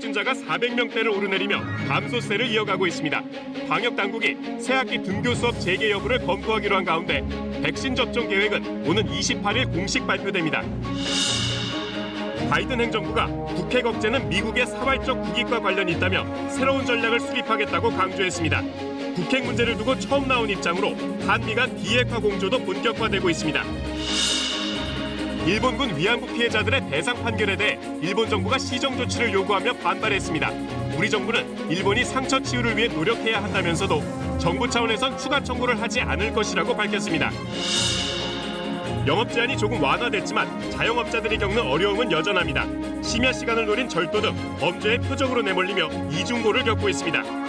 확진자가 400명대를 오르내리며 감소세를 이어가고 있습니다. 방역당국이 새학기 등교 수업 재개 여부를 검토하기로 한 가운데 백신 접종 계획은 오는 28일 공식 발표됩니다. 바이든 행정부가 북핵 억제는 미국의 사활적 국익과 관련이 있다며 새로운 전략을 수립하겠다고 강조했습니다. 북핵 문제를 두고 처음 나온 입장으로 한미 간 비핵화 공조도 본격화되고 있습니다. 일본군 위안부 피해자들의 배상 판결에 대해 일본 정부가 시정 조치를 요구하며 반발했습니다. 우리 정부는 일본이 상처 치유를 위해 노력해야 한다면서도 정부 차원에선 추가 청구를 하지 않을 것이라고 밝혔습니다. 영업 제한이 조금 완화됐지만 자영업자들이 겪는 어려움은 여전합니다. 심야 시간을 노린 절도 등 범죄에 표적으로 내몰리며 이중고를 겪고 있습니다.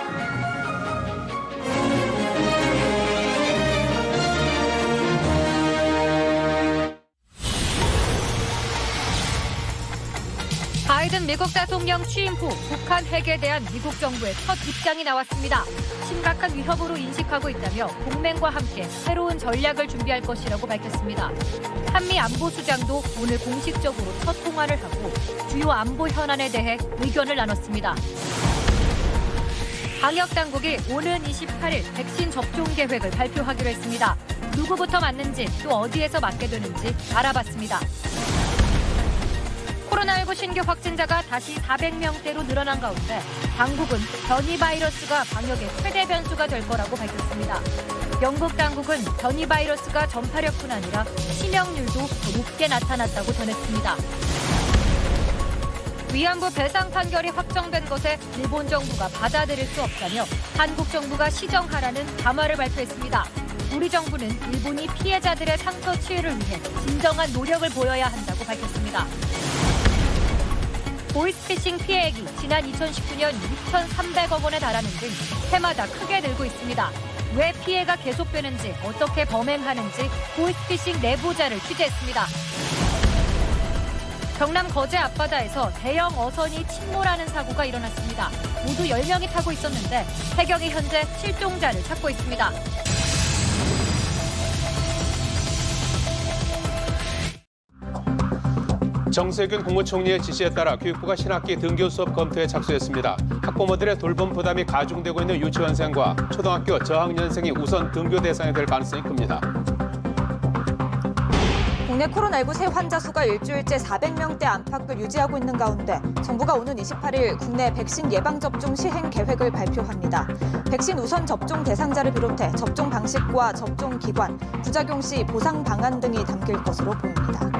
바이든 미국 대통령 취임 후 북한 핵에 대한 미국 정부의 첫 입장이 나왔습니다. 심각한 위협으로 인식하고 있다며 동맹과 함께 새로운 전략을 준비할 것이라고 밝혔습니다. 한미 안보수장도 오늘 공식적으로 첫 통화를 하고 주요 안보 현안에 대해 의견을 나눴습니다. 방역당국이 오는 28일 백신 접종 계획을 발표하기로 했습니다. 누구부터 맞는지 또 어디에서 맞게 되는지 알아봤습니다. 코로나19 신규 확진자가 다시 400명대로 늘어난 가운데 당국은 변이 바이러스가 방역의 최대 변수가 될 거라고 밝혔습니다. 영국 당국은 변이 바이러스가 전파력뿐 아니라 치명률도 더 높게 나타났다고 전했습니다. 위안부 배상 판결이 확정된 것에 일본 정부가 받아들일 수 없다며 한국 정부가 시정하라는 담화를 발표했습니다. 우리 정부는 일본이 피해자들의 상처 치유를 위해 진정한 노력을 보여야 한다고 밝혔습니다. 보이스피싱 피해액이 지난 2019년 6,300억 원에 달하는 등 해마다 크게 늘고 있습니다. 왜 피해가 계속되는지, 어떻게 범행하는지 보이스피싱 내부자를 취재했습니다. 경남 거제 앞바다에서 대형 어선이 침몰하는 사고가 일어났습니다. 모두 10명이 타고 있었는데 해경이 현재 실종자를 찾고 있습니다. 정세균 국무총리의 지시에 따라 교육부가 신학기 등교 수업 검토에 착수했습니다. 학부모들의 돌봄 부담이 가중되고 있는 유치원생과 초등학교 저학년생이 우선 등교 대상이 될 가능성이 큽니다. 국내 코로나19 새 환자 수가 일주일째 400명대 안팎을 유지하고 있는 가운데 정부가 오는 28일 국내 백신 예방접종 시행 계획을 발표합니다. 백신 우선 접종 대상자를 비롯해 접종 방식과 접종 기관, 부작용 시 보상 방안 등이 담길 것으로 보입니다.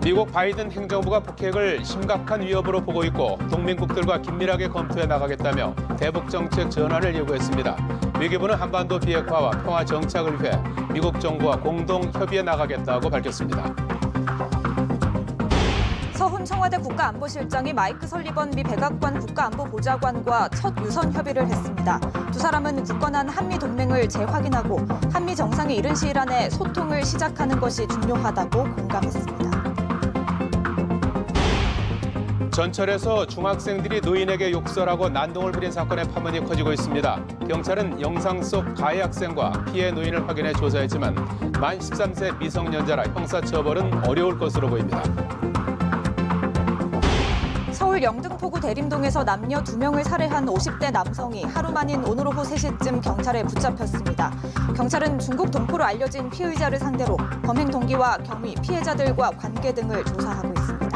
미국 바이든 행정부가 북핵을 심각한 위협으로 보고 있고 동맹국들과 긴밀하게 검토해 나가겠다며 대북 정책 전환을 요구했습니다. 외교부는 한반도 비핵화와 평화 정착을 위해 미국 정부와 공동 협의해 나가겠다고 밝혔습니다. 서훈 청와대 국가안보실장이 마이크 설리번 미 백악관 국가안보보좌관과 첫 유선 협의를 했습니다. 두 사람은 굳건한 한미 동맹을 재확인하고 한미 정상이 이른 시일 안에 소통을 시작하는 것이 중요하다고 공감했습니다. 전철에서 중학생들이 노인에게 욕설하고 난동을 부린 사건의 파문이 커지고 있습니다. 경찰은 영상 속 가해 학생과 피해 노인을 확인해 조사했지만 만 13세 미성년자라 형사처벌은 어려울 것으로 보입니다. 서울 영등포구 대림동에서 남녀 2명을 살해한 50대 남성이 하루 만인 오늘 오후 3시쯤 경찰에 붙잡혔습니다. 경찰은 중국 동포로 알려진 피의자를 상대로 범행 동기와 경위, 피해자들과 관계 등을 조사하고 있습니다.